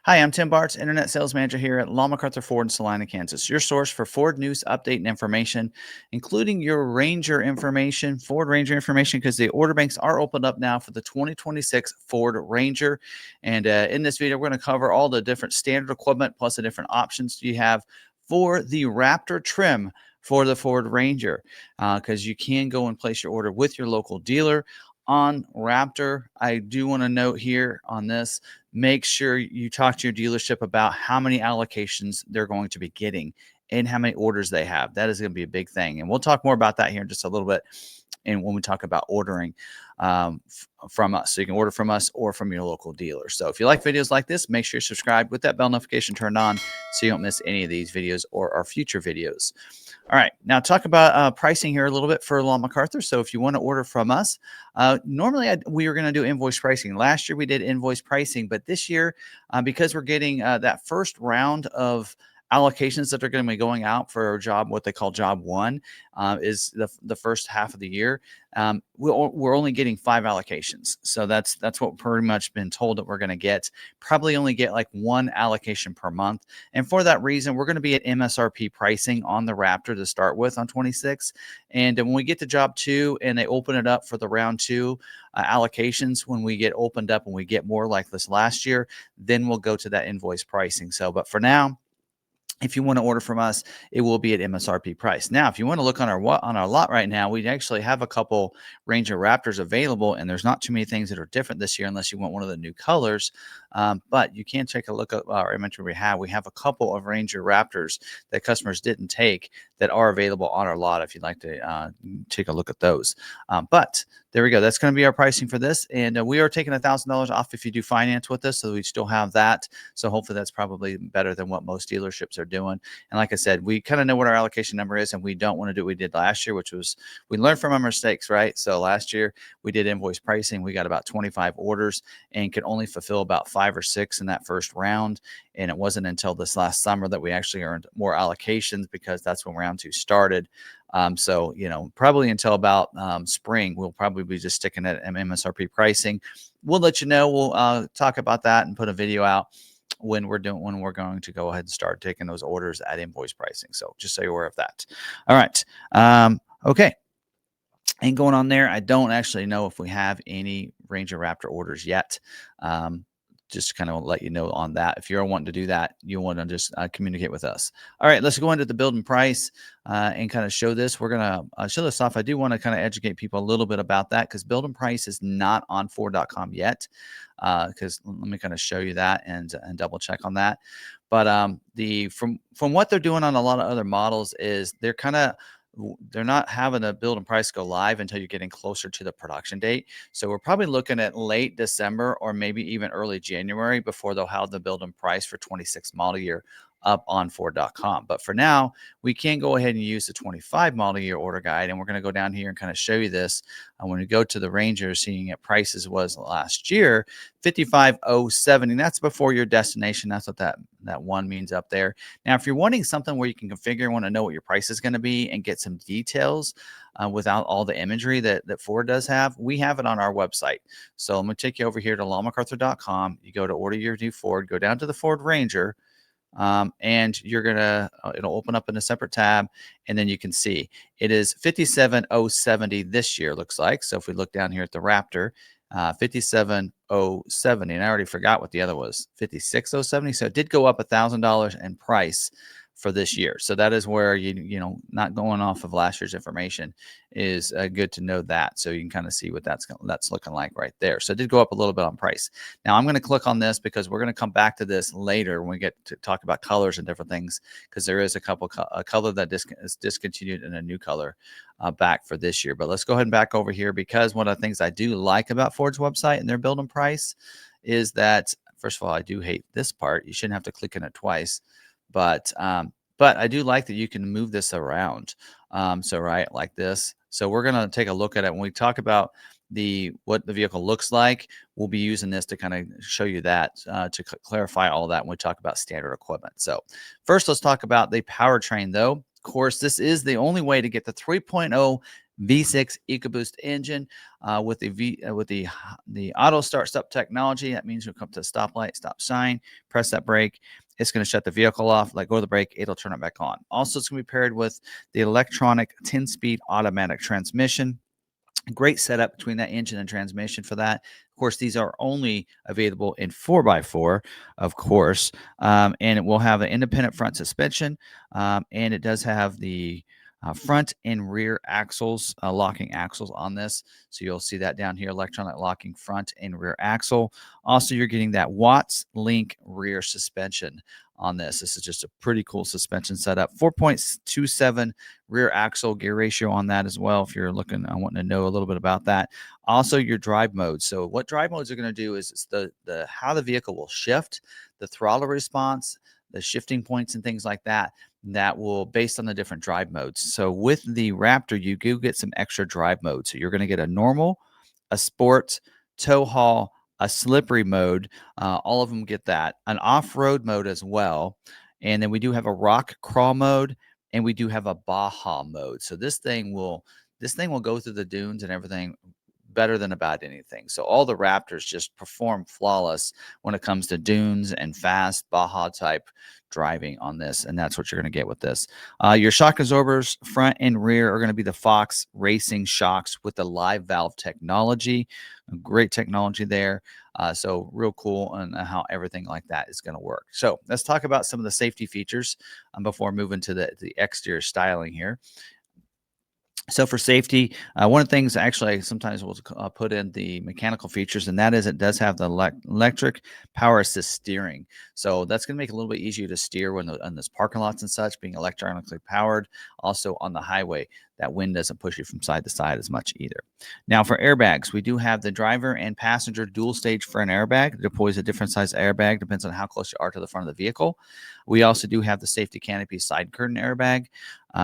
Hi, I'm Tim Bartz, Internet Sales Manager here at McArthur Ford in Salina, Kansas. Your source for Ford news, update, and information, including your Ranger information, Ford Ranger information, because the order banks are opened up now for the 2026 Ford Ranger. And in this video, we're going to cover all the different standard equipment plus the different options you have for the Raptor trim for the Ford Ranger, because you can go and place your order with your local dealer on Raptor. I do want to note here on this, make sure you talk to your dealership about how many allocations they're going to be getting and how many orders they have. That is going to be a big thing. And we'll talk more about that here in just a little bit. And when we talk about ordering from us, so you can order from us or from your local dealer. So if you like videos like this, make sure you subscribe with that bell notification turned on so you don't miss any of these videos or our future videos. All right, now talk about pricing here a little bit for McArthur. So if you want to order from us, normally we were going to do invoice pricing. Last year we did invoice pricing, but this year, because we're getting that first round of allocations that are going to be going out for what they call job one, is the first half of the year. We're only getting 5 allocations. So that's what pretty much been told that we're going to get. Probably only get like 1 allocation per month. And for that reason, we're going to be at MSRP pricing on the Raptor to start with on 26. And when we get to job 2 and they open it up for the round 2 allocations, when we get opened up and we get more like this last year, then we'll go to that invoice pricing. So, but for now, if you want to order from us, it will be at MSRP price. Now, if you want to look on our lot right now, we actually have a couple Ranger Raptors available, and there's not too many things that are different this year unless you want one of the new colors. But you can take a look at our inventory we have. We have a couple of Ranger Raptors that customers didn't take that are available on our lot if you'd like to take a look at those. But there we go. That's going to be our pricing for this. And we are taking $1,000 off if you do finance with us. So we still have that. So hopefully that's probably better than what most dealerships are doing. And like I said, we kind of know what our allocation number is, and we don't want to do what we did last year, which was we learned from our mistakes, right? So last year we did invoice pricing. We got about 25 orders and could only fulfill about 5 or 6 in that first round. And it wasn't until this last summer that we actually earned more allocations, because that's when round 2 started. So, probably until about spring, we'll probably be just sticking at MSRP pricing. We'll let you know. We'll talk about that and put a video out when we're going to go ahead and start taking those orders at invoice pricing. So just so you're aware of that. All right. Okay. And going on there, I don't actually know if we have any Ranger Raptor orders yet. Just kind of let you know on that. If you're wanting to do that, you want to just communicate with us. All right, let's go into the build and price and kind of show this. We're going to show this off. I do want to kind of educate people a little bit about that, because build and price is not on Ford.com yet. Because let me kind of show you that and double check on that. But from what they're doing on a lot of other models is they're not having a build and price go live until you're getting closer to the production date. So we're probably looking at late December or maybe even early January before they'll have the build and price for 26 model year up on Ford.com. But for now, we can go ahead and use the 25 model year order guide. And we're going to go down here and kind of show you this. When we go to the Ranger, seeing at prices was last year, 55,070. That's before your destination. That's what that one means up there. Now, if you're wanting something where you can configure, want to know what your price is going to be and get some details without all the imagery that Ford does have, we have it on our website. So I'm going to take you over here to McArthur.com. You go to order your new Ford, go down to the Ford Ranger. And you're gonna it'll open up in a separate tab, and then you can see it is 57,070 this year, looks like. So if we look down here at the Raptor, 57,070, and I already forgot what the other was, 56,070. So it did go up $1,000 in price for this year. So that is where not going off of last year's information is good to know that. So you can kind of see what that's looking like right there. So it did go up a little bit on price. Now I'm going to click on this because we're going to come back to this later when we get to talk about colors and different things, because there is a color that is discontinued and a new color back for this year. But let's go ahead and back over here, because one of the things I do like about Ford's website and their build and price is that, first of all, I do hate this part. You shouldn't have to click on it twice. But I do like that you can move this around. So right like this. So we're going to take a look at it when we talk about what the vehicle looks like. We'll be using this to kind of show you that to clarify all that when we talk about standard equipment. So first, let's talk about the powertrain, though. Of course, this is the only way to get the 3.0 V6 EcoBoost engine with the auto stop technology. That means you'll come to a stoplight, stop sign, press that brake. It's going to shut the vehicle off, let go of the brake, it'll turn it back on. Also, it's going to be paired with the electronic 10-speed automatic transmission. Great setup between that engine and transmission for that. Of course, these are only available in 4x4, of course, and it will have an independent front suspension, and it does have the front and rear axles, locking axles on this. So you'll see that down here, electronic locking front and rear axle. Also, you're getting that Watts Link rear suspension on this. This is just a pretty cool suspension setup. 4.27 rear axle gear ratio on that as well. If you're looking, I want to know a little bit about that. Also, your drive mode. So what drive modes are going to do is it's the how the vehicle will shift, the throttle response, the shifting points and things like that. That will based on the different drive modes. So with the Raptor, you do get some extra drive modes. So you're going to get a normal, a sport, tow haul, a slippery mode. All of them get that. An off-road mode as well. And then we do have a rock crawl mode, and we do have a Baja mode. So this thing will go through the dunes and everything better than about anything. So all the Raptors just perform flawless when it comes to dunes and fast Baja type driving on this, and that's what you're going to get with this. Your shock absorbers front and rear are going to be the Fox Racing shocks with the live valve technology. Great technology there. So real cool on how everything like that is going to work. So let's talk about some of the safety features before moving to the exterior styling here. So for safety, one of the things actually sometimes we'll put in the mechanical features, and that is it does have the electric power assist steering. So that's going to make it a little bit easier to steer when on those parking lots and such, being electronically powered. Also on the highway, that wind doesn't push you from side to side as much either. Now for airbags, we do have the driver and passenger dual stage front airbag. It deploys a different size airbag, depends on how close you are to the front of the vehicle. We also do have the safety canopy side curtain airbag.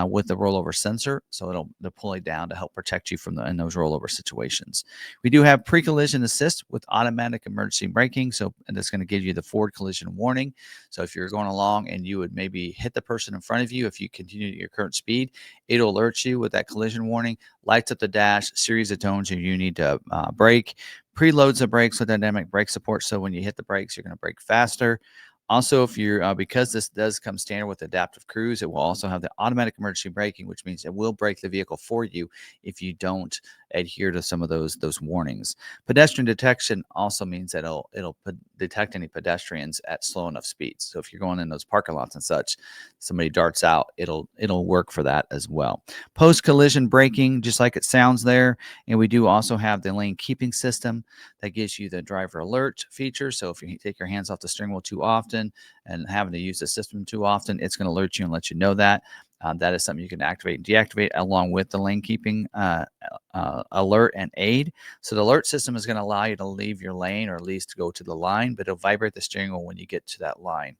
With the rollover sensor, so it'll pull it down to help protect you from in those rollover situations. We do have pre-collision assist with automatic emergency braking, so and that's going to give you the forward collision warning. So if you're going along and you would maybe hit the person in front of you, if you continue at your current speed, it'll alert you with that collision warning, lights up the dash, series of tones you need to brake, preloads the brakes with dynamic brake support, so when you hit the brakes, you're going to brake faster. Also, if you're because this does come standard with adaptive cruise, it will also have the automatic emergency braking, which means it will brake the vehicle for you if you don't adhere to some of those warnings. Pedestrian detection also means that it'll detect any pedestrians at slow enough speeds. So if you're going in those parking lots and such, somebody darts out, it'll work for that as well. Post collision braking, just like it sounds there, and we do also have the lane keeping system that gives you the driver alert feature. So if you take your hands off the steering wheel too often and having to use the system too often, it's going to alert you and let you know that. That is something you can activate and deactivate along with the lane keeping alert and aid. So the alert system is going to allow you to leave your lane or at least to go to the line, but it'll vibrate the steering wheel when you get to that line.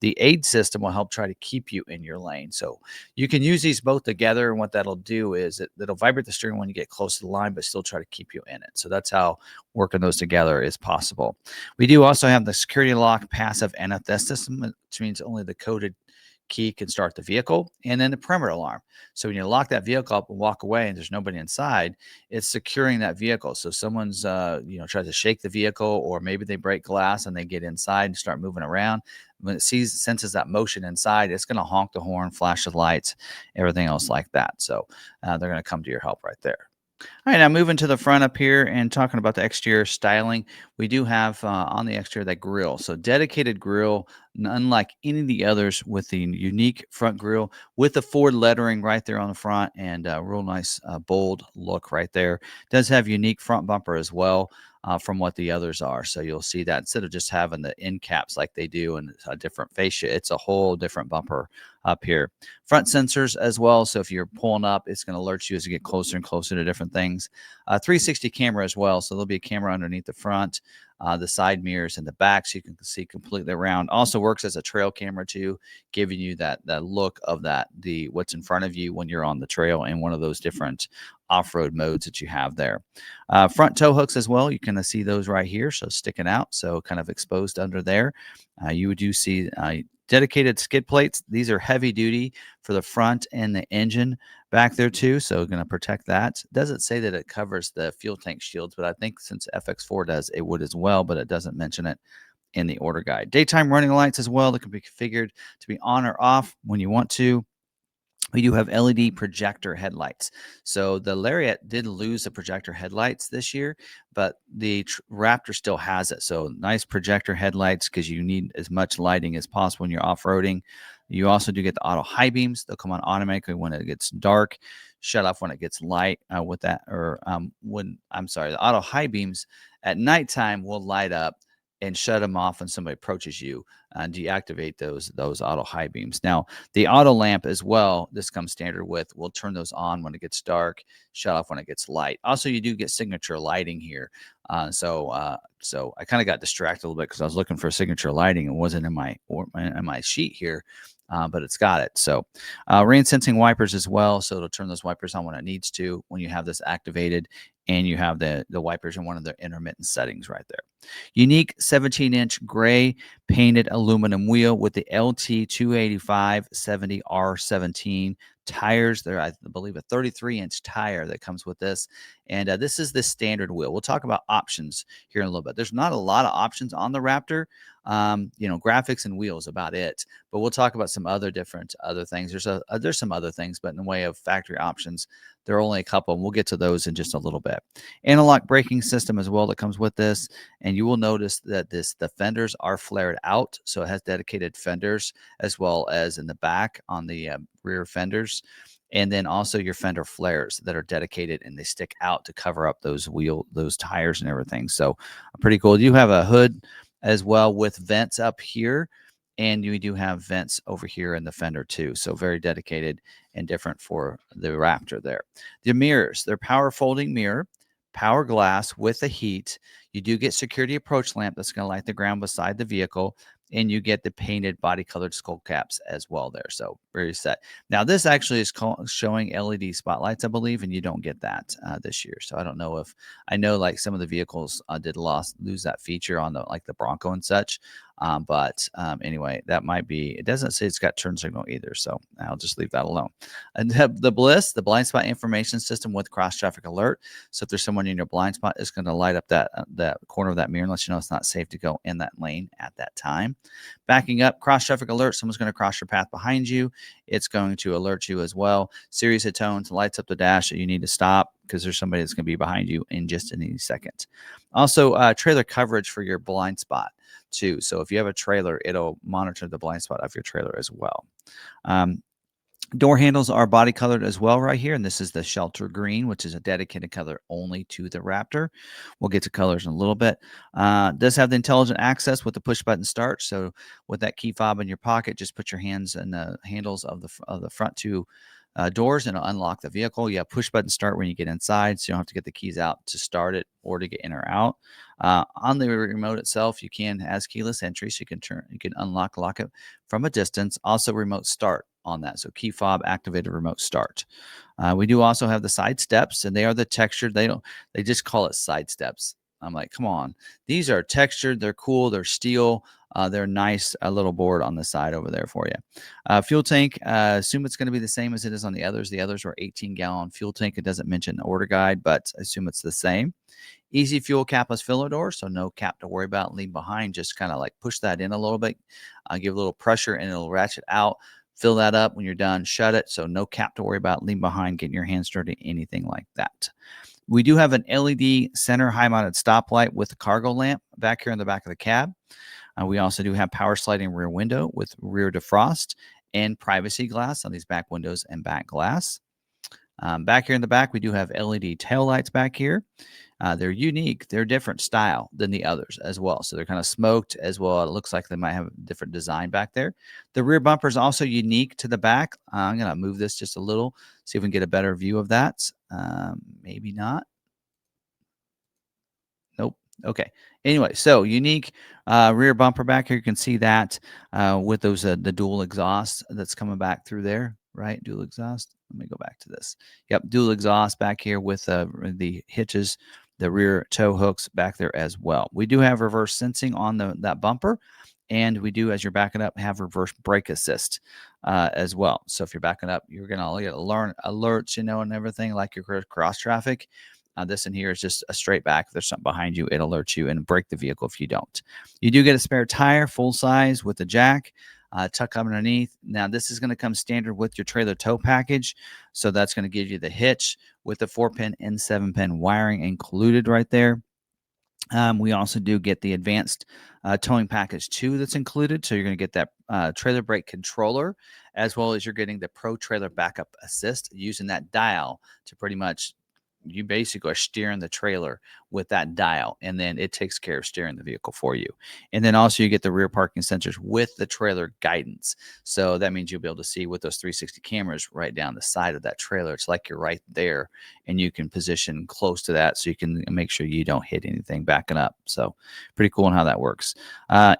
The aid system will help try to keep you in your lane. So you can use these both together, and what that'll do is it'll vibrate the steering wheel when you get close to the line, but still try to keep you in it. So that's how working those together is possible. We do also have the security lock passive NFS system, which means only the coded key can start the vehicle, and then the perimeter alarm. So when you lock that vehicle up and walk away and there's nobody inside, it's securing that vehicle. So someone's tries to shake the vehicle, or maybe they break glass and they get inside and start moving around. When it senses that motion inside, it's going to honk the horn, flash the lights, everything else like that. So they're going to come to your help right there. All right, now moving to the front up here and talking about the exterior styling, we do have on the exterior that grille. So dedicated grille, unlike any of the others, with the unique front grille with the Ford lettering right there on the front, and a real nice bold look right there. Does have unique front bumper as well from what the others are. So you'll see that instead of just having the end caps like they do in a different fascia, it's a whole different bumper up here. Front sensors as well. So if you're pulling up, it's going to alert you as you get closer and closer to different things. 360 camera as well. So there'll be a camera underneath the front, the side mirrors, and the back, so you can see completely around. Also works as a trail camera too, giving you that look of what's in front of you when you're on the trail in one of those different off-road modes that you have there. Front tow hooks as well. You can see those right here, so sticking out, so kind of exposed under there. You do see Dedicated skid plates. These are heavy duty for the front and the engine back there too. So going to protect that. Doesn't say that it covers the fuel tank shields, but I think since FX4 does, it would as well, but it doesn't mention it in the order guide. Daytime running lights as well that can be configured to be on or off when you want to. We do have LED projector headlights. So the Lariat did lose the projector headlights this year, but the Raptor still has it. So nice projector headlights because you need as much lighting as possible when you're off-roading. You also do get the auto high beams. They'll come on automatically when it gets dark, shut off when it gets light with that. Or the auto high beams at nighttime will light up and shut them off when somebody approaches you and deactivate those auto high beams. Now, the auto lamp as well, this comes standard with, we'll turn those on when it gets dark, shut off when it gets light. Also, you do get signature lighting here. So I kind of got distracted a little bit because I was looking for signature lighting. It wasn't in my sheet here, but it's got it. So rain sensing wipers as well. So it'll turn those wipers on when it needs to when you have this activated, and you have the wipers in one of the intermittent settings right there. Unique 17-inch gray painted aluminum wheel with the LT 285 70 R17 tires. There, I believe, a 33-inch tire that comes with this. And this is the standard wheel. We'll talk about options here in a little bit. There's not a lot of options on the Raptor. Graphics and wheels about it. But we'll talk about some other things. There's some other things, but in the way of factory options, there are only a couple, and we'll get to those in just a little bit. Analog braking system as well that comes with this, and you will notice that the fenders are flared out, so it has dedicated fenders as well as in the back on the rear fenders, and then also your fender flares that are dedicated and they stick out to cover up those tires and everything. So pretty cool. You have a hood as well with vents up here, and you do have vents over here in the fender too. So very dedicated and different for the Raptor there. The mirrors, they're power folding mirror, power glass with a heat. You do get security approach lamp that's going to light the ground beside the vehicle, and you get the painted body colored skull caps as well there. So very set. Now this actually is showing LED spotlights, I believe, and you don't get that this year. So I don't know if, I know like some of the vehicles did lose that feature on the Bronco and such. Anyway, that might be, it doesn't say it's got turn signal either. So I'll just leave that alone. And the Bliss, the blind spot information system with cross traffic alert. So if there's someone in your blind spot, it's going to light up that corner of that mirror and let you know it's not safe to go in that lane at that time. Backing up, cross traffic alert. Someone's going to cross your path behind you. It's going to alert you as well. Sirius tones lights up the dash that you need to stop because there's somebody that's going to be behind you in just any second. Also, trailer coverage for your blind spot too. So if you have a trailer, it'll monitor the blind spot of your trailer as well. Door handles are body colored as well right here, and this is the shelter green, which is a dedicated color only to the Raptor. We'll get to colors in a little bit. Does have the intelligent access with the push button start. So with that key fob in your pocket, just put your hands in the handles of the front two doors, and it'll unlock the vehicle. You have push button start when you get inside, so you don't have to get the keys out to start it or to get in or out. On the remote itself, you can has keyless entry, so you can lock it from a distance. Also remote start on that, so key fob activated remote start. We do also have the side steps, and they are the textured. They just call it side steps. I'm like, come on, these are textured. They're cool. They're steel. They're nice. A little board on the side over there for you. Fuel tank, assume it's going to be the same as it is on the others. The others were 18-gallon fuel tank. It doesn't mention the order guide, but I assume it's the same. Easy fuel capless filler door, so no cap to worry about. Leave behind, just kind of like push that in a little bit, give a little pressure, and it'll ratchet out. Fill that up when you're done. Shut it, so no cap to worry about. Leave behind, getting your hands dirty, anything like that. We do have an LED center high-mounted stoplight with a cargo lamp back here in the back of the cab. We also do have power sliding rear window with rear defrost and privacy glass on these back windows and back glass. Back here in the back, we do have LED taillights back here. They're unique. They're different style than the others as well. So they're kind of smoked as well. It looks like they might have a different design back there. The rear bumper is also unique to the back. I'm going to move this just a little, see if we can get a better view of that. Maybe not. Nope. Okay. Anyway, so unique rear bumper back here. You can see that with those the dual exhaust that's coming back through there, right? Dual exhaust. Let me go back to this. Yep, dual exhaust back here with the hitches, the rear tow hooks back there as well. We do have reverse sensing on that bumper, And we do, as you're backing up, have reverse brake assist as well. So if you're backing up, you're going to get alerts, and everything like your cross traffic. This in here is just a straight back. If there's something behind you, it alerts you and brake the vehicle if you don't. You do get a spare tire, full size with a jack, tuck underneath. Now, this is going to come standard with your trailer tow package. So that's going to give you the hitch with the 4-pin and 7-pin wiring included right there. We also do get the advanced towing package 2 that's included. So you're going to get that trailer brake controller, as well as you're getting the Pro Trailer Backup Assist, using that dial to pretty much, you basically are steering the trailer with that dial, and then it takes care of steering the vehicle for you. And then also you get the rear parking sensors with the trailer guidance. So that means you'll be able to see with those 360 cameras right down the side of that trailer. It's like you're right there, and you can position close to that so you can make sure you don't hit anything backing up. So pretty cool on how that works.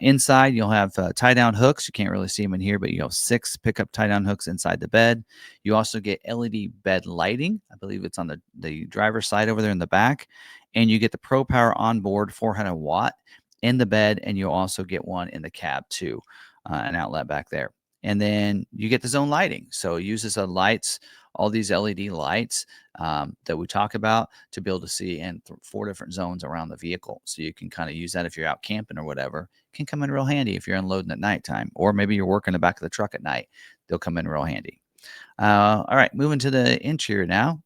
Inside, you'll have tie-down hooks. You can't really see them in here, but you have 6 pickup tie-down hooks inside the bed. You also get LED bed lighting. I believe it's on the driver's side over there in the back. And you get the Pro Power onboard 400 watt in the bed, and you'll also get one in the cab too, an outlet back there. And then you get the zone lighting. So it uses lights, all these LED lights that we talk about, to be able to see in 4 different zones around the vehicle. So you can kind of use that if you're out camping or whatever. It can come in real handy if you're unloading at nighttime, or maybe you're working the back of the truck at night. They'll come in real handy. All right, moving to the interior now.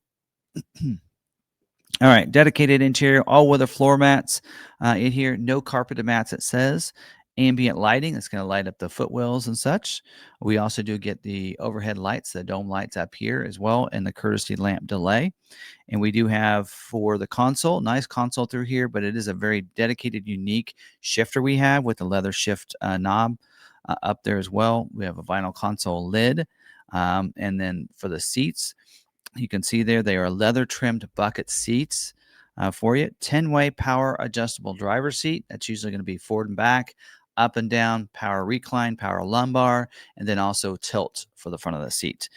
All right, dedicated interior, all weather floor mats in here, no carpeted mats, it says. Ambient lighting, that's going to light up the footwells and such. We also do get the overhead lights, the dome lights up here as well, and the courtesy lamp delay. And we do have for the console, nice console through here, but it is a very dedicated, unique shifter we have with the leather shift knob up there as well. We have a vinyl console lid. And then for the seats, you can see there, they are leather trimmed bucket seats for you. 10-way power adjustable driver seat. That's usually going to be forward and back, up and down, power recline, power lumbar, and then also tilt for the front of the seat.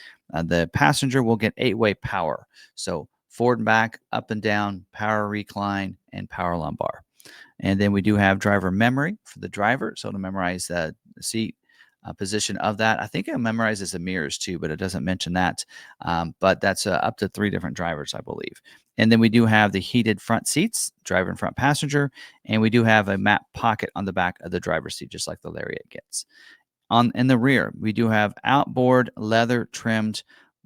The passenger will get 8-way power. So forward and back, up and down, power recline, and power lumbar. And then we do have driver memory for the driver. So to memorize the seat position of that. I think it memorizes the mirrors too, but it doesn't mention that. But that's up to 3 different drivers, I believe. And then we do have the heated front seats, driver and front passenger, and we do have a map pocket on the back of the driver's seat, just like the Lariat gets. In the rear, we do have outboard leather trimmed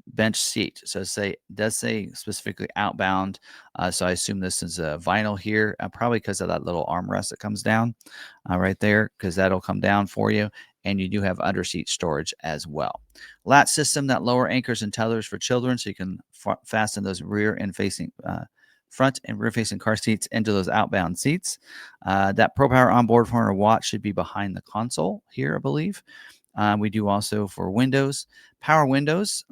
bench seat. So it does say specifically outbound. So I assume this is a vinyl here, probably because of that little armrest that comes down right there, because that'll come down for you. And you do have underseat storage as well. Latch system that lower anchors and tethers for children, so you can fasten those front and rear facing car seats into those outbound seats. That Pro Power onboard 400 watts should be behind the console here, I believe. We do also for windows, power windows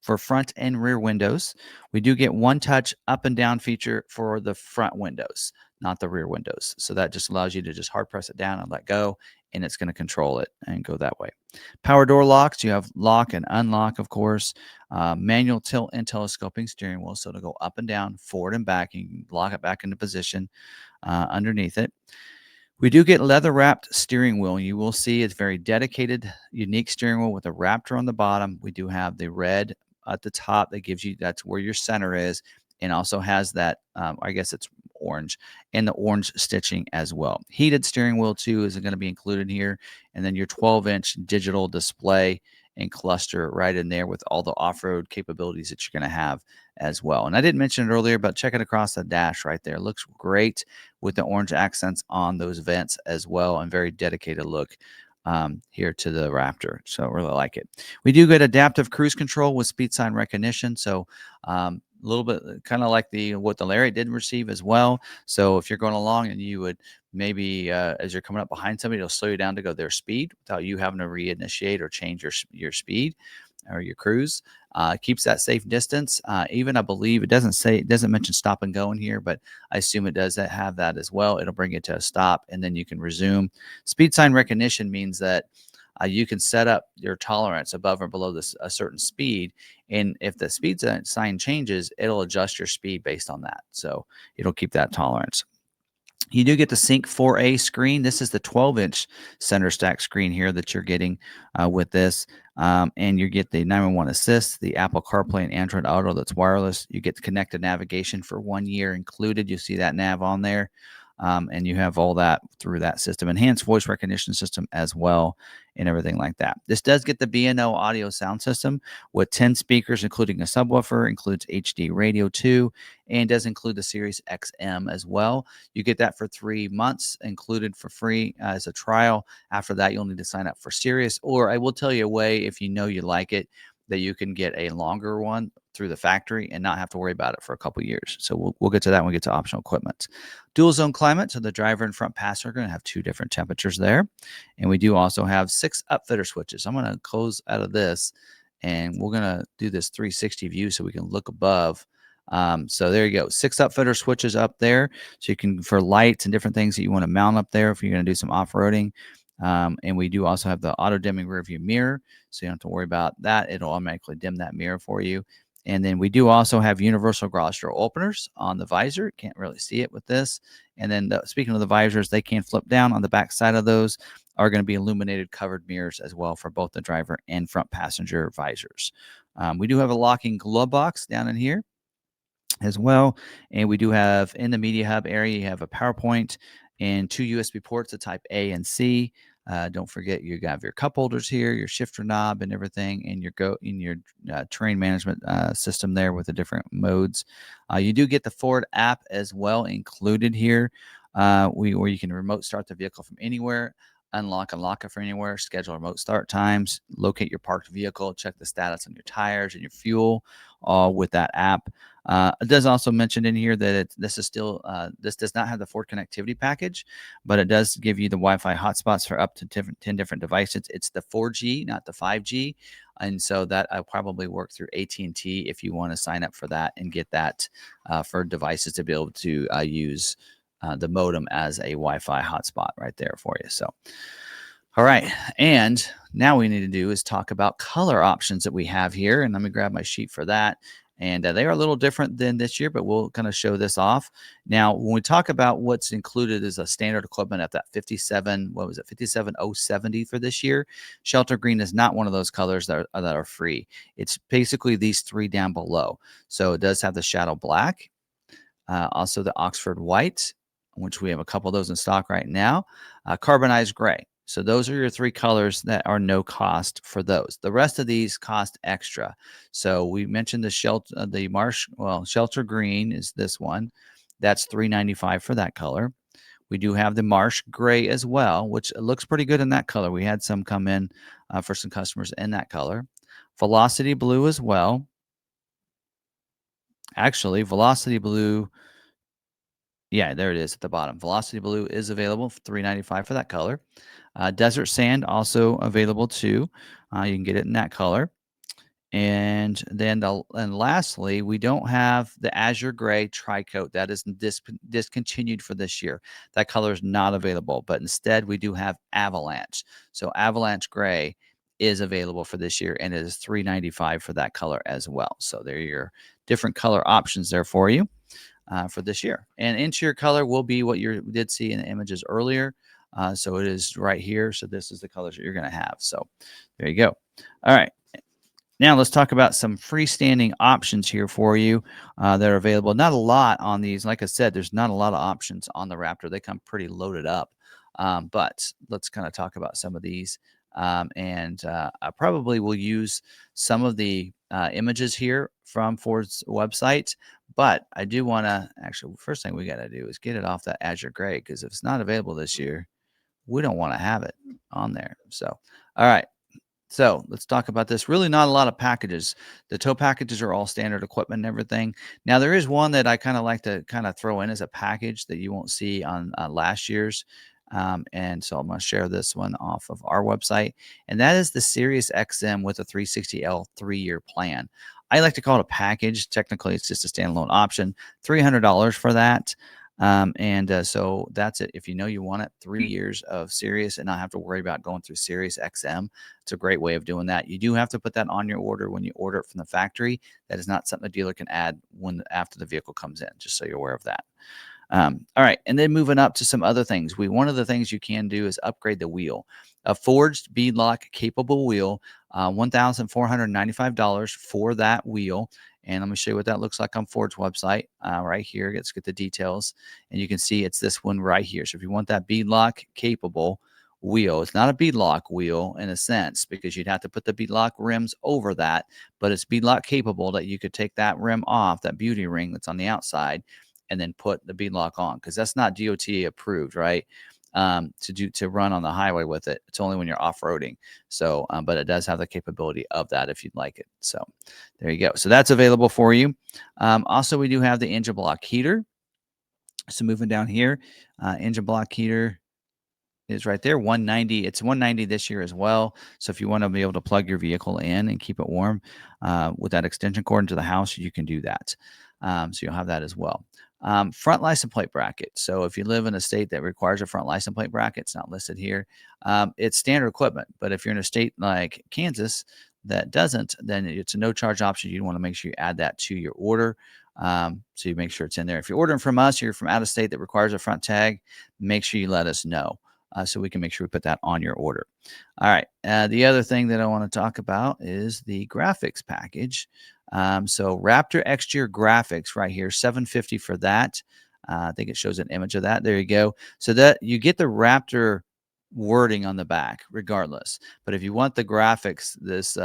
for front and rear windows. We do get one touch up and down feature for the front windows, not the rear windows. So that just allows you to just hard press it down and let go, and it's going to control it and go that way. Power door locks, you have lock and unlock, of course. Manual tilt and telescoping steering wheel, so to go up and down, forward and back. You can lock it back into position underneath it. We do get leather-wrapped steering wheel. You will see it's very dedicated, unique steering wheel with a Raptor on the bottom. We do have the red at the top that gives you, that's where your center is, and also has that, I guess it's orange, and the orange stitching as well. Heated steering wheel too is going to be included here, and then your 12-inch digital display and cluster right in there with all the off-road capabilities that you're going to have as well. And I didn't mention it earlier, but check it across the dash right there. It looks great with the orange accents on those vents as well, and very dedicated look here to the Raptor. So I really like it. We do get adaptive cruise control with speed sign recognition. So a little bit kind of like what the Lariat did receive as well. So if you're going along and you would maybe as you're coming up behind somebody, it'll slow you down to go their speed without you having to reinitiate or change your speed or your cruise. Keeps that safe distance. Even I believe it doesn't mention stop and go in here, but I assume it does have that as well. It'll bring you to a stop, and then you can resume. Speed sign recognition means that you can set up your tolerance above or below a certain speed, and if the speed sign changes, it'll adjust your speed based on that. So it'll keep that tolerance. You do get the Sync 4A screen. This is the 12-inch center stack screen here that you're getting with this. And you get the 911 Assist, the Apple CarPlay and Android Auto that's wireless. You get the connected navigation for 1 year included. You see that nav on there. And you have all that through that system. Enhanced voice recognition system as well and everything like that. This does get the B&O audio sound system with 10 speakers, including a subwoofer, includes HD radio too, and does include the SiriusXM as well. You get that for 3 months included for free as a trial. After that, you'll need to sign up for Sirius, or I will tell you a way, if you know you like it, that you can get a longer one through the factory and not have to worry about it for a couple of years. So we'll get to that when we get to optional equipment. Dual zone climate, so the driver and front passenger are going to have 2 different temperatures there. And we do also have 6 upfitter switches. I'm going to close out of this, and we're going to do this 360 view so we can look above. So there you go. 6 upfitter switches up there. So you can, for lights and different things that you want to mount up there if you're going to do some off-roading. And we do also have the auto dimming rear view mirror. So you don't have to worry about that. It'll automatically dim that mirror for you. And then we do also have universal garage door openers on the visor. Can't really see it with this. And then speaking of the visors, they can flip down. On the back side of those are going to be illuminated covered mirrors as well for both the driver and front passenger visors. We do have a locking glove box down in here as well. And we do have in the media hub area, you have a PowerPoint and 2 USB ports, a type A and C. Don't forget you have your cup holders here, your shifter knob and everything, and your terrain management system there with the different modes. You do get the Ford app as well included here, where you can remote start the vehicle from anywhere, unlock and lock it from anywhere, schedule remote start times, locate your parked vehicle, check the status on your tires and your fuel, all with that app. It does also mention in here that this does not have the Ford connectivity package, but it does give you the Wi-Fi hotspots for up to 10 different devices. It's the 4G, not the 5G. And so that will probably work through AT&T if you want to sign up for that and get that for devices to be able to use the modem as a Wi-Fi hotspot right there for you. So, all right. And now we need to do is talk about color options that we have here. And let me grab my sheet for that. And they are a little different than this year, but we'll kind of show this off. Now, when we talk about what's included as a standard equipment at that 57070 for this year, Shelter Green is not one of those colors that are free. It's basically these 3 down below. So it does have the Shadow Black, also the Oxford White, which we have a couple of those in stock right now, Carbonized Gray. So those are your 3 colors that are no cost for those. The rest of these cost extra. So we mentioned the Shelter Green is this one. That's $395 for that color. We do have the Marsh Gray as well, which looks pretty good in that color. We had some come in for some customers in that color. Velocity Blue as well. Actually, Velocity Blue, yeah, there it is at the bottom. Velocity Blue is available for $395 for that color. Desert Sand also available too. You can get it in that color. And then lastly, we don't have the Azure Gray Tri-Coat. That is discontinued for this year. That color is not available, but instead we do have Avalanche. So Avalanche Gray is available for this year, and it is $395 for that color as well. So there are your different color options there for you for this year. And interior color will be what you did see in the images earlier. So it is right here. So this is the colors that you're going to have. So there you go. All right. Now let's talk about some freestanding options here for you that are available. Not a lot on these. Like I said, there's not a lot of options on the Raptor. They come pretty loaded up. But let's kind of talk about some of these. I probably will use some of the images here from Ford's website. But I do want to actually, first thing we got to do is get it off that Azure Gray, because if it's not available this year, we don't want to have it on there. So, all right. So let's talk about this. Really not a lot of packages. The tow packages are all standard equipment and everything. Now, there is one that I kind of like to kind of throw in as a package that you won't see on last year's. And so I'm going to share this one off of our website. And that is the SiriusXM with a 360L 3-year plan. I like to call it a package. Technically, it's just a standalone option. $300 for that. So that's it. If you know you want it, 3 years of Sirius and not have to worry about going through SiriusXM. It's a great way of doing that. You do have to put that on your order when you order it from the factory. That is not something a dealer can add after the vehicle comes in, just so you're aware of that. All right, and then moving up to some other things. One of the things you can do is upgrade the wheel. A forged beadlock capable wheel, $1,495 for that wheel. And let me show you what that looks like on Ford's website right here. Let's get the details. And you can see it's this one right here. So if you want that beadlock capable wheel, it's not a beadlock wheel in a sense because you'd have to put the beadlock rims over that, but it's beadlock capable that you could take that rim off, that beauty ring that's on the outside, and then put the beadlock on because that's not DOT approved, right? To run on the highway with it. It's only when you're off-roading. So, but it does have the capability of that if you'd like it. So there you go. So that's available for you. Also, we do have the engine block heater. So moving down here, engine block heater is right there, 190. It's 190 this year as well. So if you want to be able to plug your vehicle in and keep it warm with that extension cord into the house, you can do that. So you'll have that as well. Front license plate bracket. So if you live in a state that requires a front license plate bracket, it's not listed here. It's standard equipment. But if you're in a state like Kansas that doesn't, then it's a no charge option. You want to make sure you add that to your order. So you make sure it's in there. If you're ordering from us, you're from out of state that requires a front tag, make sure you let us know. So we can make sure we put that on your order. All right. The other thing that I want to talk about is the graphics package. So Raptor exterior graphics right here, $750 for that. I think it shows an image of that. There you go. So that you get the Raptor wording on the back regardless. But if you want the graphics, this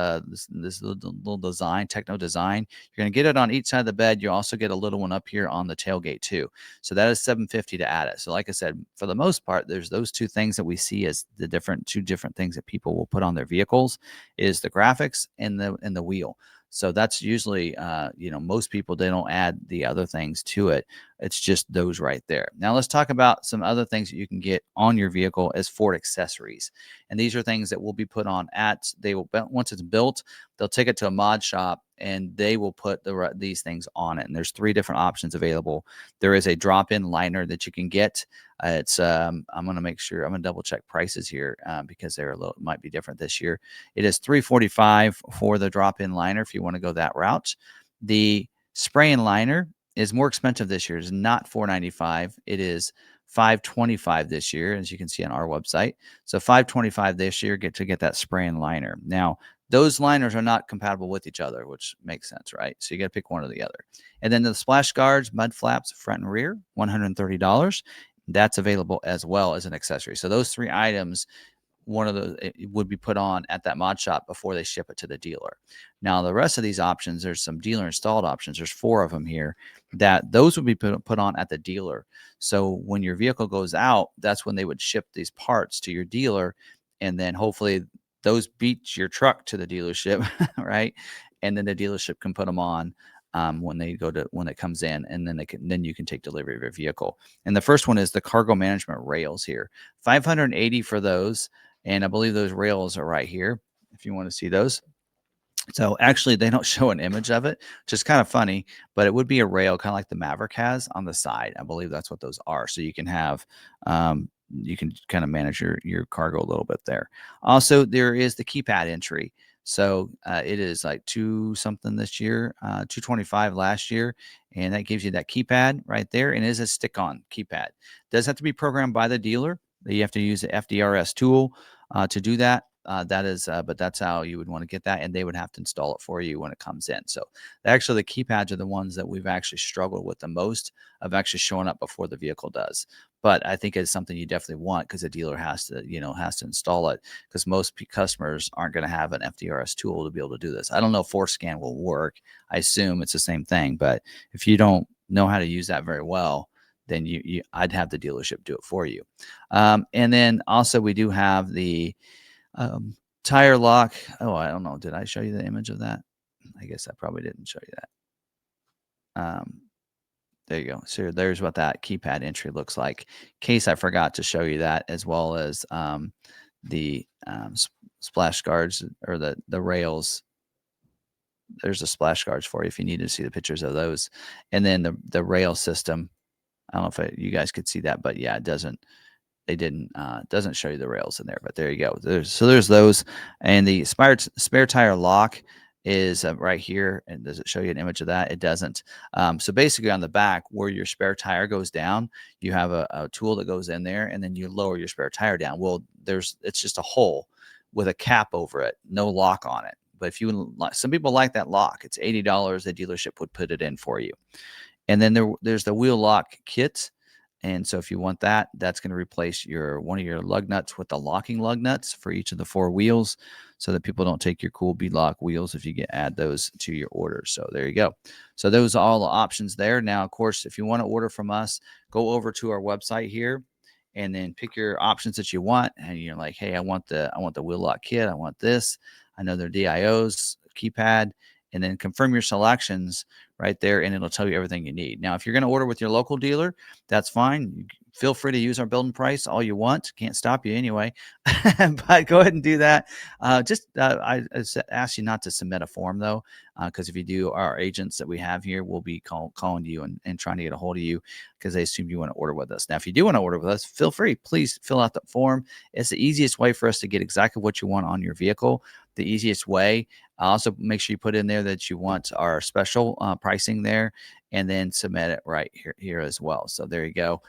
little design, techno design, you're going to get it on each side of the bed. You also get a little one up here on the tailgate too. So that is $750 to add it. So like I said, for the most part, there's those two things that we see as the two different things that people will put on their vehicles is the graphics and the wheel. So that's usually, most people, they don't add the other things to it. It's just those right there. Now let's talk about some other things that you can get on your vehicle as Ford accessories. And these are things that will be put on once it's built, they'll take it to a mod shop and they will put these things on it. And there's 3 different options available. There is a drop-in liner that you can get. I'm going to make sure I'm going to double check prices here because they're might be different this year. It is $345 for the drop-in liner if you want to go that route. The spray-in liner is more expensive this year. It's not $495. It is $525 this year, as you can see on our website. So $525 this year get that spray-in liner. Now, those liners are not compatible with each other, which makes sense, right? So you got to pick one or the other. And then the splash guards, mud flaps, front and rear, $130. That's available as well as an accessory. So those 3 items, one of those would be put on at that mod shop before they ship it to the dealer. Now, the rest of these options, there's some dealer installed options. There's 4 of them here that those would be put on at the dealer. So when your vehicle goes out, that's when they would ship these parts to your dealer. And then hopefully those beat your truck to the dealership, right? And then the dealership can put them on when it comes in, and then you can take delivery of your vehicle. And the first one is the cargo management rails here, $580 for those. And I believe those rails are right here if you want to see those. So actually, they don't show an image of it, which is kind of funny, but it would be a rail, kind of like the Maverick has on the side. I believe that's what those are. So you can have, you can kind of manage your cargo a little bit there. Also, there is the keypad entry. So it is like 2 something this year, 225 last year, and that gives you that keypad right there, and it is a stick-on keypad. It does have to be programmed by the dealer. You have to use the FDRS tool to do that. But that's how you would want to get that, and they would have to install it for you when it comes in. So actually, the keypads are the ones that we've actually struggled with the most of actually showing up before the vehicle does. But I think it's something you definitely want because the dealer has to install it because most customers aren't going to have an FDRS tool to be able to do this. I don't know if ForceScan will work. I assume it's the same thing, but if you don't know how to use that very well, then I'd have the dealership do it for you. And then also we do have the tire lock. Oh, I don't know. Did I show you the image of that? I guess I probably didn't show you that. There you go. So there's what that keypad entry looks like. In case I forgot to show you that, as well as the splash guards or the rails. There's the splash guards for you if you need to see the pictures of those. And then the rail system. I don't know if you guys could see that, but yeah, it doesn't. They doesn't show you the rails in there, but there you go. There's those, and the spare tire lock is right here. And does it show you an image of that? It doesn't. So basically on the back where your spare tire goes down, you have a tool that goes in there and then you lower your spare tire down. Well, it's just a hole with a cap over it, no lock on it. But if you some people like that lock, it's $80. The dealership would put it in for you. And then there's the wheel lock kit. And so if you want that, that's going to replace one of your lug nuts with the locking lug nuts for each of the 4 wheels so that people don't take your cool beadlock wheels if you add those to your order. So there you go. So those are all the options there. Now, of course, if you want to order from us, go over to our website here and then pick your options that you want. And you're like, hey, I want the wheel lock kit. I want this. I know they're DIOs, keypad, and then confirm your selections right there, and it'll tell you everything you need. Now, if you're going to order with your local dealer, that's fine. Feel free to use our building price all you want. Can't stop you anyway, but go ahead and do that. I ask you not to submit a form though, because if you do, our agents that we have here will be calling you and trying to get a hold of you because they assume you want to order with us. Now, if you do want to order with us, feel free. Please fill out the form. It's the easiest way for us to get exactly what you want on your vehicle. The easiest way. Also, make sure you put in there that you want our special pricing there, and then submit it right here as well. So there you go.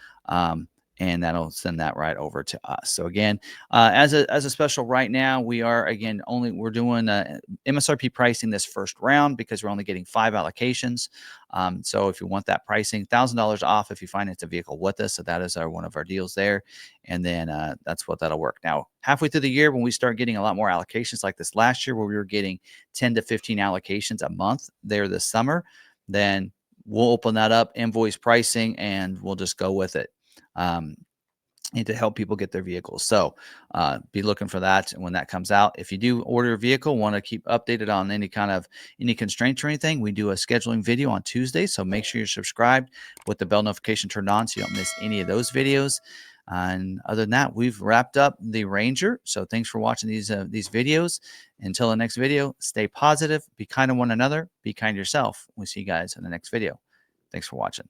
And that'll send that right over to us. So again, as a special right now, we're doing MSRP pricing this first round because we're only getting 5 allocations. So if you want that pricing, $1,000 off if you finance a vehicle with us. So that is one of our deals there. And then that's what that'll work. Now, halfway through the year, when we start getting a lot more allocations like this last year, where we were getting 10 to 15 allocations a month there this summer, then we'll open that up, invoice pricing, and we'll just go with it. And to help people get their vehicles. So be looking for that when that comes out. If you do order a vehicle, want to keep updated on any constraints or anything, we do a scheduling video on Tuesday. So make sure you're subscribed with the bell notification turned on so you don't miss any of those videos. And other than that, we've wrapped up the Ranger. So thanks for watching these videos. Until the next video, stay positive, be kind to one another, be kind to yourself. We'll see you guys in the next video. Thanks for watching.